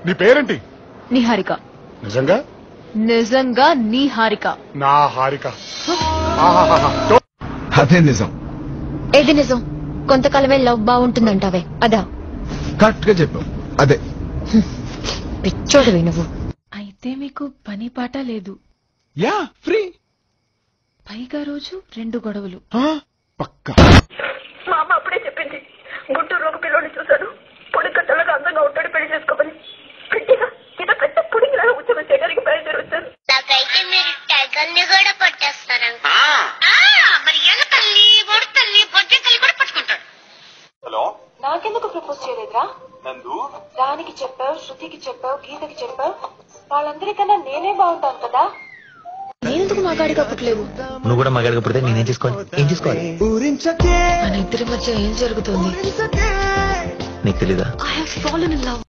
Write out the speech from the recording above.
నీ పేరేంటి? నిహారిక. నిజంగా? నిజంగా నిహారిక. నా హారిక. అదే నిజం. ఏది నిజం? కొంతకాలమే లవ్ బాగుంటుందంటావే అదా? కరెక్ట్ గా చెప్పావు, అదే. పిచ్చోడివి నువ్వు. అయితే మీకు పని పాట లేదు. Yeah, free. పైగా రోజు 2 గొడవలు. పక్కా. మా అమ్మ అప్పుడే చెప్పింది, గుంటూరు ఒక పిల్లోని చూశాను, పొడి కట్టలుగా అందంగా ఉంటాడు, పెళ్లి చేసుకోమని. గట్టిగా ఏదో పెద్ద పుడిగిలాగా ఉద్యోగం చేయడానికి బయలుదేరి వచ్చాను. నాకైతే మీరు టైగర్ని కూడా పట్టేస్తారంట. మరి ఎలా తల్లి తల్లి బొడ్డ తల్లి కూడా పట్టుకుంటాడు. హలో, నాకెందుకు ప్రపోజ్ చేయలేదురా? నందు. రానికి చెప్పావు, శృతికి చెప్పావు, గీతకి చెప్పావు. వాళ్ళందరికన్నా నేనే బాగుంటాను కదా. నేనెందుకు మగాడిగా పుట్టలేవు? నువ్వు కూడా మగాడిగా పుడితే నేనేం చేసుకోవాలి? ఏం చేసుకోవాలి? మన ఇద్దరి మధ్య ఏం జరుగుతుంది? నీకు తెలీదా? I have fallen in love.